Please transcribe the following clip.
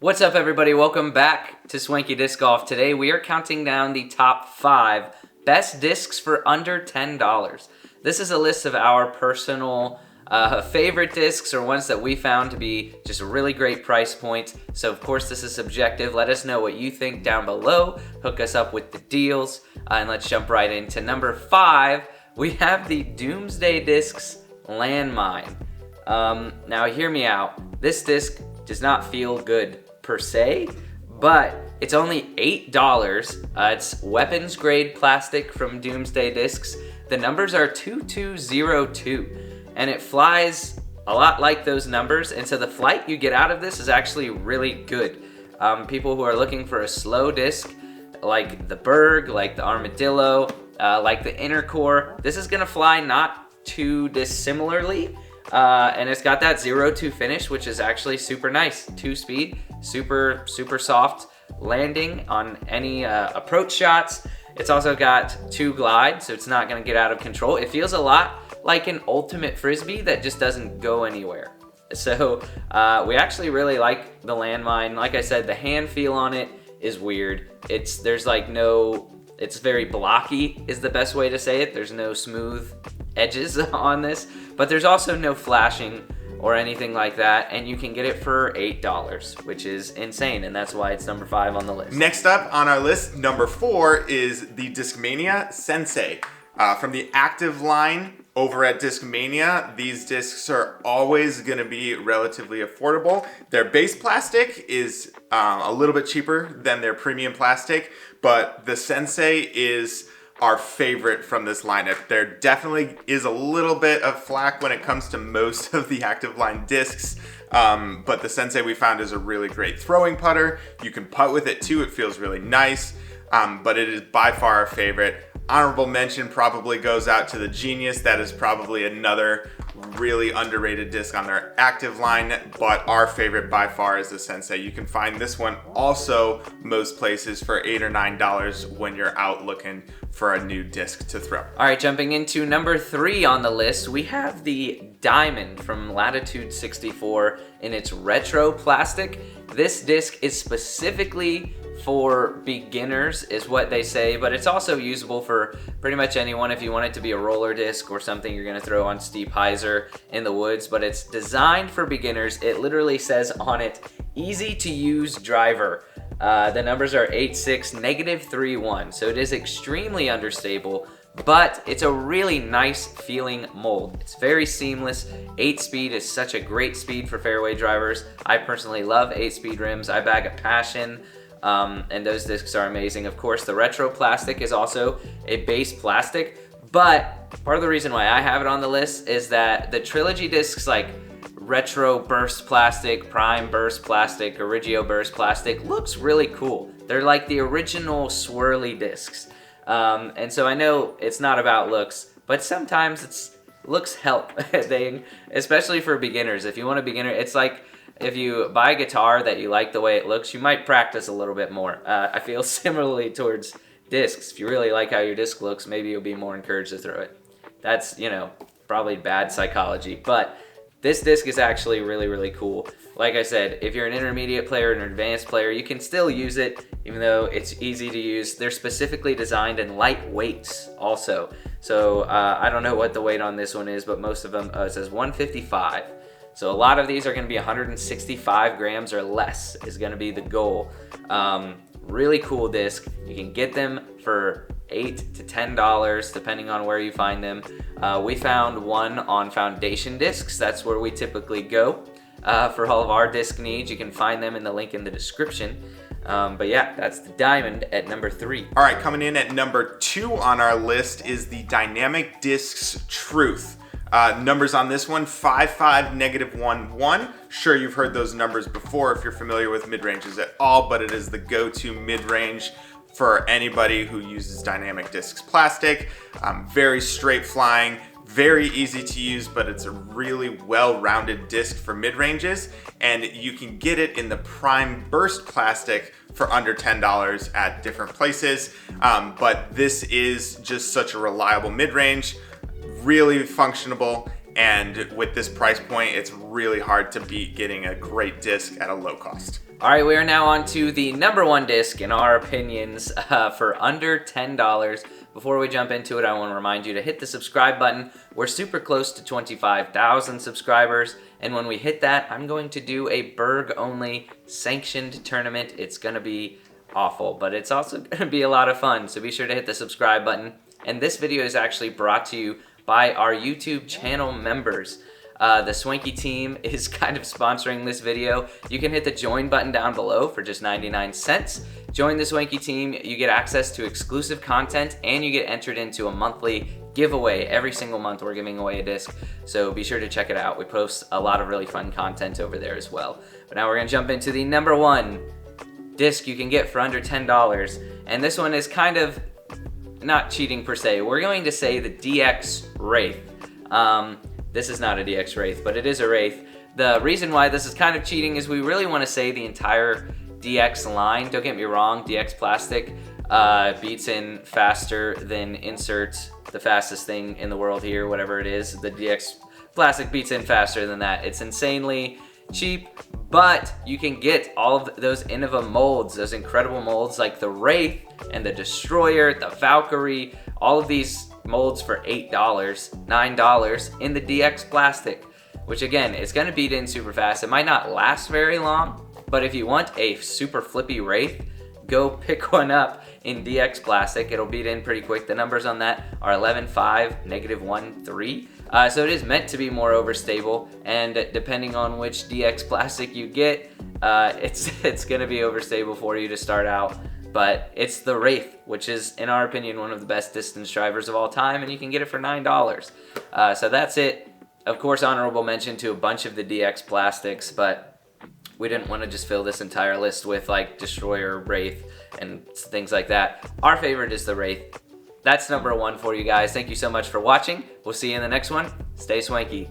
What's up, everybody? Welcome back to Swanky Disc Golf. Today we are counting down the top 5 best discs for under $10. This is a list of our personal favorite discs or ones that we found to be just a really great price point. So of course this is subjective. Let us know what you think down below. Hook us up with the deals, and let's jump right into number 5. We have the Doomsday Discs Landmine. Now hear me out. This disc does not feel good per se, but it's only $8. It's weapons grade plastic from Doomsday Discs. The numbers are 2202, and it flies a lot like those numbers, and so the flight you get out of this is actually really good. People who are looking for a slow disc, like the Berg, like the Armadillo, like the Inner Core, this is gonna fly not too dissimilarly. And it's got that 0-2 finish, which is actually super nice. 2-speed, super soft landing on any approach shots. It's also got 2 glide, so it's not going to get out of control. It feels a lot like an ultimate frisbee that just doesn't go anywhere. So we actually really like the Landmine. Like I said, the hand feel on it is weird. It's very blocky is the best way to say it. There's no smooth edges on this, but there's also no flashing or anything like that, and you can get it for $8, which is insane, and that's why it's number 5 on the list. Next up on our list, number 4, is the Discmania Sensei. From the active line over at Discmania, these discs are always going to be relatively affordable. Their base plastic is a little bit cheaper than their premium plastic, but the Sensei is our favorite from this lineup. There definitely is a little bit of flack when it comes to most of the active line discs, but the Sensei we found is a really great throwing putter. You can putt with it too, it feels really nice, but it is by far our favorite. Honorable mention probably goes out to the Genius. That is probably another really underrated disc on their active line, but our favorite by far is the Sensei. You can find this one also most places for $8 or $9 when you're out looking for a new disc to throw. All right, jumping into number 3 on the list, we have the Diamond from Latitude 64 in its retro plastic. This disc is specifically for beginners is what they say, but it's also usable for pretty much anyone if you want it to be a roller disc or something you're going to throw on steep hyzer in the woods, but it's designed for beginners. It literally says on it, easy to use driver. The numbers are 8.6, -3.1, so it is extremely understable, but it's a really nice feeling mold. It's very seamless. 8-speed is such a great speed for fairway drivers. I personally love 8-speed rims. I bag a passion. And those discs are amazing. Of course, the retro plastic is also a base plastic, but part of the reason why I have it on the list is that the trilogy discs like retro burst plastic, prime burst plastic, origio burst plastic looks really cool. They're like the original swirly discs. And so I know it's not about looks, but sometimes looks help, especially for beginners. If you want a beginner, it's like if you buy a guitar that you like the way it looks, you might practice a little bit more. I feel similarly towards discs. If you really like how your disc looks, maybe you'll be more encouraged to throw it. That's, probably bad psychology, but this disc is actually really cool. Like I said, if you're an intermediate player and an advanced player, you can still use it, even though it's easy to use. They're specifically designed in light weights also. So I don't know what the weight on this one is, but most of them, it says 155. So a lot of these are going to be 165 grams or less is going to be the goal. Really cool disc. You can get them for $8 to $10 depending on where you find them. We found one on Foundation Discs. That's where we typically go for all of our disc needs. You can find them in the link in the description. But yeah, that's the Diamond at number 3. All right, coming in at number 2 on our list is the Dynamic Discs Truth. Numbers on this one, 5.5, -1.1. Sure, you've heard those numbers before if you're familiar with mid-ranges at all, but it is the go-to mid-range for anybody who uses Dynamic Discs plastic. Very straight flying, very easy to use, but it's a really well-rounded disc for mid-ranges, and you can get it in the prime burst plastic for under $10 at different places. But this is just such a reliable mid-range. Really functionable, and with this price point, it's really hard to beat getting a great disc at a low cost. All right, we are now on to the number one disc in our opinions for under $10. Before we jump into it, I want to remind you to hit the subscribe button. We're super close to 25,000 subscribers, and when we hit that, I'm going to do a Berg-only sanctioned tournament. It's going to be awful, but it's also going to be a lot of fun, so be sure to hit the subscribe button. And this video is actually brought to you by our YouTube channel members. The Swanky team is kind of sponsoring this video. You can hit the join button down below for just 99 cents. Join the Swanky team, you get access to exclusive content, and you get entered into a monthly giveaway. Every single month we're giving away a disc, so be sure to check it out. We post a lot of really fun content over there as well. But now we're gonna jump into the number one disc you can get for under $10, and this one is kind of not cheating per se. We're going to say the DX Wraith. This is not a DX Wraith, but it is a Wraith. The reason why this is kind of cheating is we really want to say the entire DX line. Don't get me wrong, DX Plastic beats in faster than insert the fastest thing in the world here, whatever it is. The DX Plastic beats in faster than that. It's insanely cheap, but you can get all of those Innova molds, those incredible molds like the Wraith and the Destroyer, the Valkyrie, all of these molds for $8, $9 in the DX Plastic, which again, it's gonna beat in super fast. It might not last very long, but if you want a super flippy Wraith, go pick one up in DX Plastic. It'll beat in pretty quick. The numbers on that are 11.5, -1.3. So it is meant to be more overstable, and depending on which DX Plastic you get, it's gonna be overstable for you to start out. But it's the Wraith, which is, in our opinion, one of the best distance drivers of all time, and you can get it for $9. So that's it. Of course, honorable mention to a bunch of the DX Plastics, but we didn't want to just fill this entire list with like Destroyer, Wraith, and things like that. Our favorite is the Wraith. That's number one for you guys. Thank you so much for watching. We'll see you in the next one. Stay swanky.